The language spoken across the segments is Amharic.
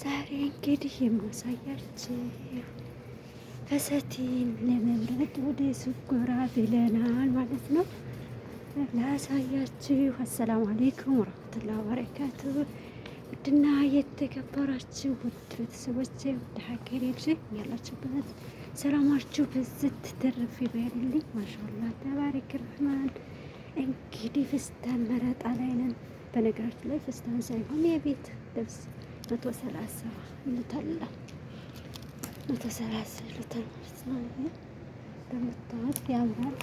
ዛሬ እንግዲህ የማሳያችሁ ፈሰቲን ለመምረጥ ወደ ሱቅ ጎራ ብለናል ማለት ነው። ላሳያችሁ። አሰላሙ አሌይኩም ወረህመቱላሂ ወበረካቱ። ውድና የተከበራችሁ ውድ ቤተሰቦቼ ወደ ሀገሬ ልጅ ያላችሁበት ሰላማችሁ ብዝት ትርፍ ይበልልኝ። ማሻአላህ ተባረክ ረህማን። እንግዲህ ፍስታን መረጣ ላይ ነን። በነገራችን ላይ ፍስታን ሳይሆን የቤት ልብስ 130 ይሉታል። 130 ይሉታል ማለት ነው። እንደምታዩት ያምራል።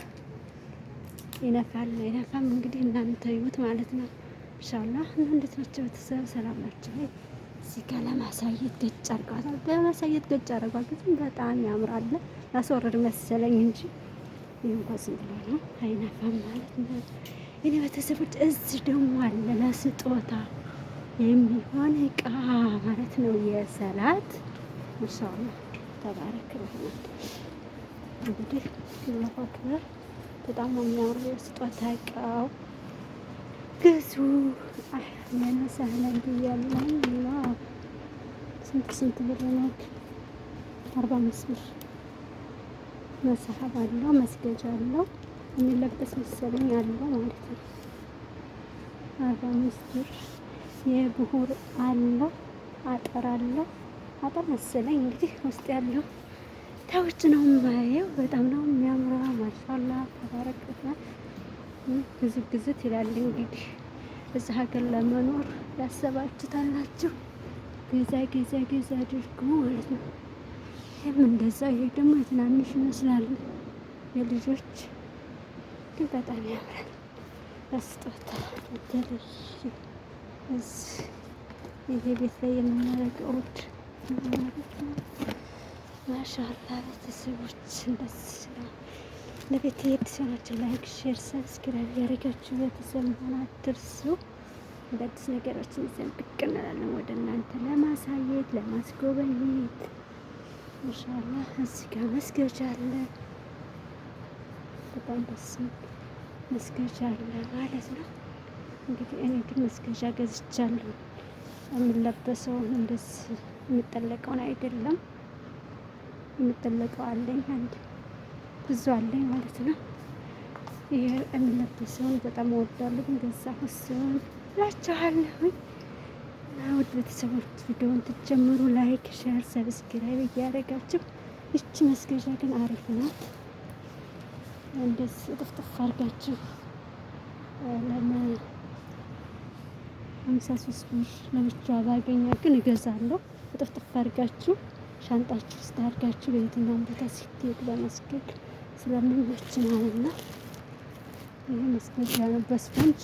ይነፋል አይነፋም እንግዲህ እናንተ ይዩት ማለት ነው። ኢንሻአላህ እንዴት ናቸው ቤተሰብ? ሰላም ናቸው? እዚህ ጋር ለማሳየት ገጭ አርጓታል። በማሳየት ገጭ አርጓል። ግን በጣም ያምራል። ላስወርድ መሰለኝ እንጂ ይህ እንኳን ዝም ብሎ ነው። አይነፋም ማለት ነው። እኔ ቤተሰቦች እዚህ ደግሞ አለ ለስጦታ የሚሆን እቃ ማለት ነው። የሰላት ማሻአላህ ተባረክ ረህማን። እንግዲህ አላሁ አክበር በጣም ነው የሚያምሩ የስጦታ እቃው። ግዙ ለነሳህለን ብያለሁ። ዋው ስንት ብር ነው? 45 ብር። መሳሀብ አለው፣ መስገጃ አለው፣ የሚለበስ መሰለኝ አለው ማለት ነው። 45 ብር። የብሁር አለው፣ አጠር አለው፣ አጠር መሰለኝ እንግዲህ ውስጥ ያለው ታውጭ ነው የማየው። በጣም ነው የሚያምረው። ማሻአላህ ተባረከ። ግዝት ይላል እንግዲህ እዚህ ሀገር ለመኖር ያሰባችሁታላችሁ ገዛ አድርጉ ማለት ነው። ይህም እንደዛ። ይሄ ደግሞ የትናንሽ ይመስላል የልጆች ግን በጣም ያምራል። በስጦታ ተደርሽ ይሄ ቤት ላይ የምናደርገው ውድ ማለት ነው። ማሻአላህ ቤተሰቦች እንደዚህ ነው። ለቤት የአዲስ ላይክ፣ ሼር፣ ሰብስክራይብ ያደረጋችሁ ቤተሰብ መሆን አትርሱ። አዳዲስ ነገሮችን ይዘን ብቅ እንላለን ወደ እናንተ ለማሳየት ለማስጎበኘት። ማሻአላህ እዚህ ጋር መስገጃ አለ። በጣም ደስ መስገጃ አለ ማለት ነው። እንግዲህ እኔ ግን መስገጃ ገዝቻለሁ። የሚለበሰው እንደዚህ የሚጠለቀውን አይደለም። የሚጠለቀው አለኝ አንድ ብዙ አለኝ ማለት ነው። ይሄ የሚለበሰውን በጣም እወዳለሁ። ግን ገዛሁ እሱን እላችኋለሁኝ። እና ውድ ቤተሰቦች ቪዲዮውን ትጀምሩ ላይክ፣ ሼር፣ ሰብስክራይብ እያደረጋችሁ። ይቺ መስገጃ ግን አሪፍ ናት። እንደዚህ ጥፍጥፍ አድርጋችሁ 53 ብር ለብቻዋ ባገኛ ግን እገዛለሁ። ጥፍጥፍ አድርጋችሁ ሻንጣችሁ ውስጥ አድርጋችሁ በየትኛውም ቦታ ስትሄዱ ለመስገድ ስለሚመች ማለት ነው። ይሄ መስገጃ ነው በስፖንጅ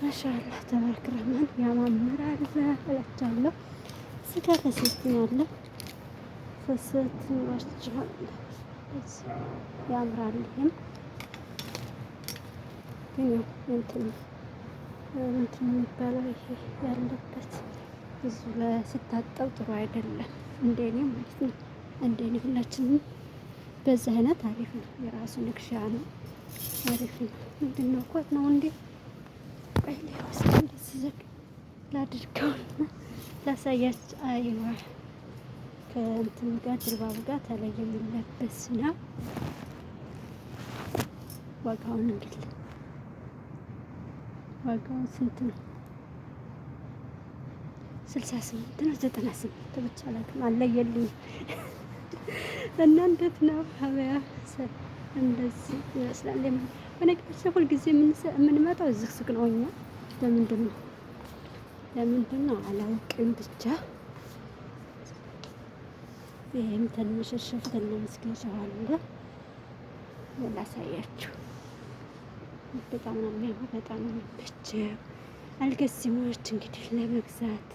ማሻአላህ ተባረክ ረህማን ያማምራል እላችኋለሁ። ስጋ ፈሰት አለ። ፈሰት ዋችኋል ያምራል። ይሄም ግን እንትን የሚባለው ይሄ ያለበት ብዙ ለስታጠብ ጥሩ አይደለም። እንደኔ ማለት ነው። እንደኔ ሁላችንም በዛ አይነት አሪፍ ነው። የራሱ ንክሻ ነው። አሪፍ ነው። ምንድነው ኮት ነው እንዴ? ቆይ ለውስ እንደዚህ ላድርገውና ላሳያችሁ። አይዋ ከእንትን ጋር ድርባቡ ጋር ተለየ የሚለበስ ነው። ዋጋውን እንግዲህ ዋጋውን ስንት ነው? 68 ነው 98 ብቻ አላውቅም። አለየልኝ እና እንዴት ነው ሀበያ እንደዚህ ይመስላል። በነገራችን ሁልጊዜ የምንመጣው እዚህ ሱቅ ነው። እኛ ለምንድን ነው አላውቅም። ብቻ ይሄም ትንሽ ሸፍተን መስገጃው አለ። ላሳያችሁ። በጣም ነው የሚያምር። በጣም ነው የሚመቸው። አልገዚሞች እንግዲህ ለመግዛት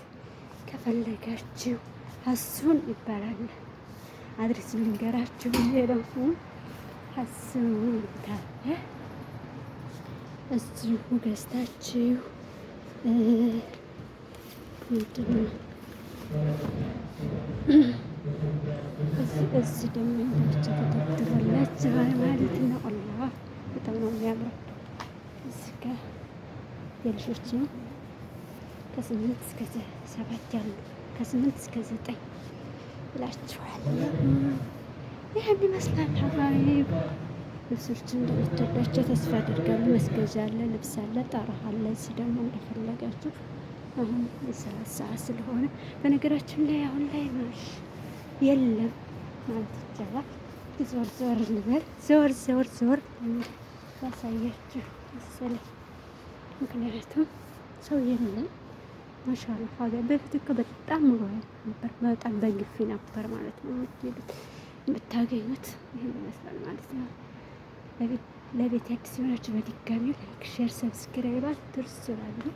ከፈለጋችሁ ሀሱን ይባላል። አድሬስ ልንገራችሁ። ደግሞ ሀሱን ታለ እዚሁ ገዝታችሁ ምንድነው እዚህ ደግሞ ብቻ ተደርድሮላችኋል ማለት ነው። አላህ በጣም ነው የሚያምረው። እዚህ ጋር የልጆች ነው ከ8 እስከ 7 ያሉ ከ8 እስከ 9 እላችኋለሁ። ይህን ይመስላል ሀባይብ። ልብሶችን እንደምትወዳቸው ተስፋ አድርጋለሁ። መስገጃ አለ፣ ልብስ አለ፣ ጠረሃ አለ። እዚህ ደግሞ እንደፈለጋችሁ አሁን የሰላት ሰዓት ስለሆነ በነገራችን ላይ አሁን ላይ ማሽ የለም ማለት ይቻላል። ዞር ዞር ልበል፣ ዞር ያሳያችሁ መሰለኝ። ምክንያቱም ሰው የለም። ማሻአላህ ሀገር በፊት እኮ በጣም ኑሮ ነበር፣ በጣም በግፊ ነበር ማለት ነው የምትሄዱት የምታገኙት። ይህን ይመስላል ማለት ነው። ለቤት አዲስ የሆናችሁ በድጋሚ ላይክ፣ ሼር፣ ሰብስክራይብ አትርሱ እላለሁ።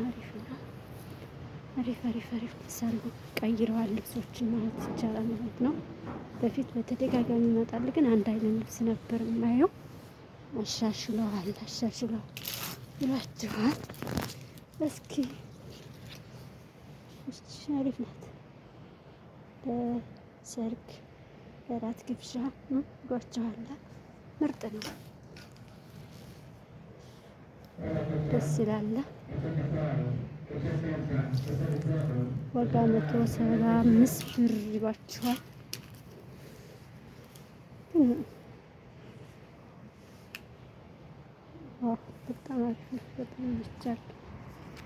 አሪፍ ነው። አሪፍ ሰሩ ቀይረዋል ልብሶችን ማለት ይቻላል ማለት ነው። በፊት በተደጋጋሚ ይመጣል፣ ግን አንድ አይነት ልብስ ነበር የማየው። አሻሽለዋል ይላችኋል። እስኪ አሪፍ ናት። ለሰርግ ለራት ግብዣ ጓቸዋላ ምርጥ ነው። ደስ ይላል። ዋጋ 175 ብር ይሏችኋል። በጣም አሪፍ ነው። በጣም ይቻላል።